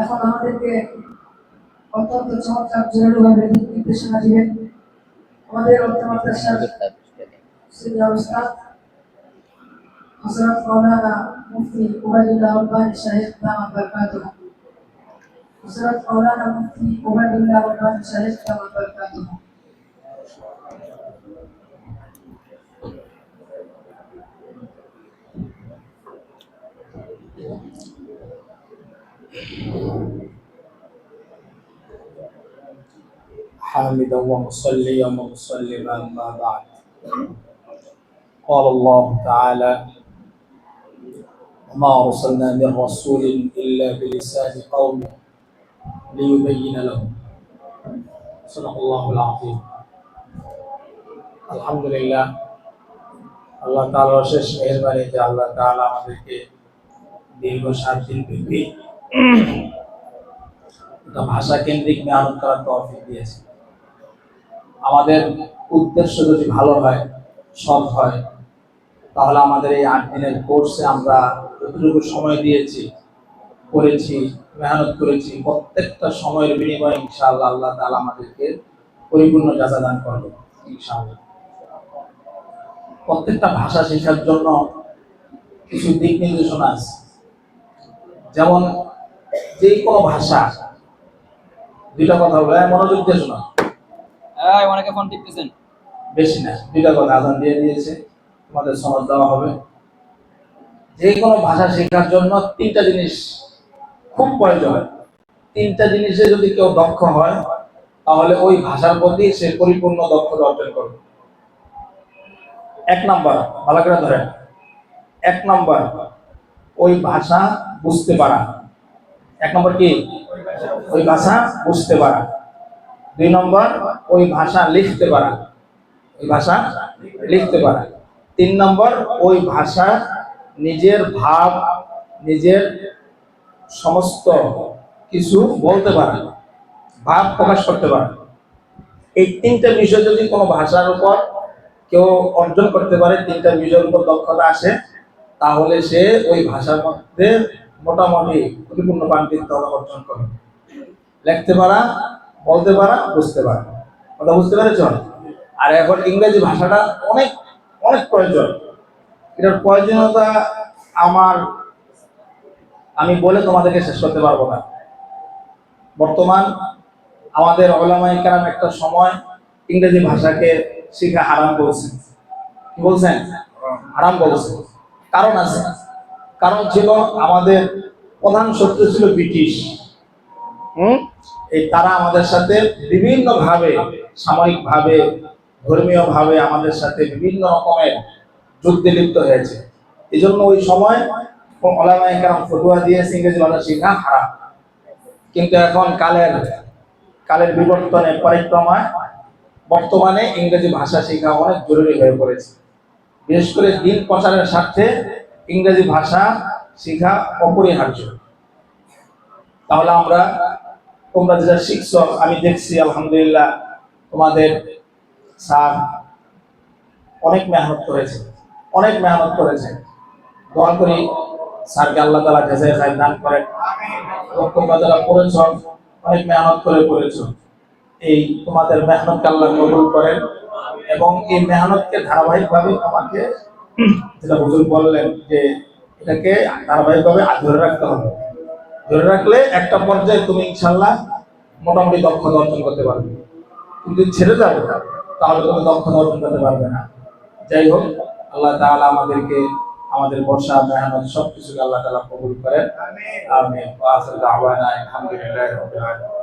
এখন আমাদেরকে অত্যন্ত চমৎকার জরুরিভাবে দিক নির্দেশনা দিবেন আমাদের অধ্যমাদ্রাসার সিনিয়র উস্তাদ হযরত মাওলানা মুফতি উবাইদুল্লাহ রব্বানী সাহেব দামাত বরকাতুহ। হযরত মাওলানা মুফতি উবাইদুল্লাহ রব্বানী সাহেব দামাত বরকাতুহ। حامدا ومصليا ومسلما ما بعد. قال الله تعالى: وما أرسلنا من رسول إلا بلسان قومه ليبين لهم. صدق الله العظيم. আলহামদুলিল্লাহ, আল্লাহ তাআলার শেষ মেহেরবানি যে আল্লাহ তাআলা আমাদেরকে দীর্ঘ 7 দিন ব্যাপী একটা ভাষা কেন্দ্রিক মেহনত করার তৌফিক দিয়েছে। আমাদের উদ্দেশ্য যদি ভালো হয়, সৎ হয়, তাহলে আমাদের এই 8 দিনের কোর্সে আমরা যতটুকু সময় দিয়েছি, করেছি, মেহনত করেছি, প্রত্যেকটা সময়ের বিনিময়ে ইনশাআল্লাহ আল্লাহ তাআলা আমাদেরকে পরিপূর্ণ জাযা দান করবেন ইনশাআল্লাহ। প্রত্যেকটা ভাষা শেখার জন্য কিছু দিক নির্দেশনা আছে। যেমন যে কোনো ভাষা, দুইটা কথা বলে মনোযোগ দিয়ে শোনা। অনেকে ফোন টিপতেছেন, বেশি না, দুইটা কথা আজান দিয়ে দিয়েছে, তোমাদের সনদ দেওয়া হবে। যে কোনো ভাষা শেখার জন্য 3টা জিনিস খুব প্রয়োজন। 3টা জিনিসে যদি কেউ দক্ষ হয়, তাহলে ওই ভাষার প্রতি সে পরিপূর্ণ দক্ষতা অর্জন করবে। 1 নাম্বার, ভালো করে ধরেন, 1 নাম্বার ওই ভাষা বুঝতে পারা। 1 নাম্বার কি? ওই ভাষা বুঝতে পারা। 2 নাম্বার ওই ভাষা লিখতে পারা, ওই ভাষা লিখতে পারা। 3 নাম্বার ওই ভাষা নিজের ভাব, নিজের সমস্ত কিছু বলতে পারা, ভাব প্রকাশ করতে পারা। এই 3টা বিষয় যদি কোনো ভাষার উপর কেউ অর্জন করতে পারে, 3টা বিষয়ের উপর দক্ষতা আসে, তাহলে সে ওই ভাষার মধ্যে মোটামুটি পরিপূর্ণ পাণ্ডিত্য অর্জন করে। লিখতে পারা, বলতে পারা, বুঝতে পারা। কথা বুঝতে পেরেছ? আর এখন ইংরেজি ভাষাটা অনেক অনেক প্রয়োজন। এটার প্রয়োজনীয়তা আমি বলে তোমাদেরকে শেষ করতে পারবো না। বর্তমান আমাদের উলামায়ে কেরাম একটা সময় ইংরেজি ভাষাকে শেখা হারাম বলছেন। কি বলছেন? হারাম বলছেন। কারণ আছে। কারণ ছিল আমাদের প্রধান শত্রু ছিল ব্রিটিশ। এই তারা আমাদের সাথে বিভিন্ন ভাবে, সামরিক ভাবে, ধর্মীয় ভাবে আমাদের সাথে বিভিন্ন রকমের যুদ্ধে লিপ্ত হয়েছে। এই জন্য ওই সময় উলামায়ে কেরাম ফতোয়া দিয়েছে ইংরেজি ভাষা শেখা হারাম। কিন্তু এখন কালের বিবর্তনে পরিক্রমায় বর্তমানে ইংরেজি ভাষা শেখা অনেক জরুরি হয়ে পড়েছে। বিশেষ করে দিন প্রচারের স্বার্থে ইংরেজি ভাষা শেখা অপরিহার্য। তাহলে তোমরা যেটা শিখছো, আমি দেখছি আলহামদুলিল্লাহ তোমাদের স্যার অনেক মেহনত করেছে। দোয়া করি স্যারকে আল্লাহ তাআলা জাযায়ে খায়র দান করেন। তোমরা যারা পড়েছো, অনেক মেহনত করে পড়েছো, এই তোমাদের মেহনতকে আল্লাহ কবুল করেন এবং এই মেহনতকে ধারাবাহিকভাবে তোমাকে, যেটা হুজুর বললেন যে এটাকে ধারাবাহিকভাবে ধরে রাখতে হবে। ধরে রাখলে একটা পর্যায়ে তুমি ইনশাআল্লাহ মোটামুটি দক্ষতা অর্জন করতে পারবে। কিন্তু ছেড়ে যাবে তাহলে তুমি দক্ষতা অর্জন করতে পারবে না। যাই হোক, আল্লাহ তাআলা আমাদেরকে আমাদের বর্ষা মেহনত সবকিছুকে আল্লাহ তাআলা কবুল করেন। আমিন। ওয়া আখিরু দাওয়ানা আলহামদুলিল্লাহি রাব্বিল আলামিন।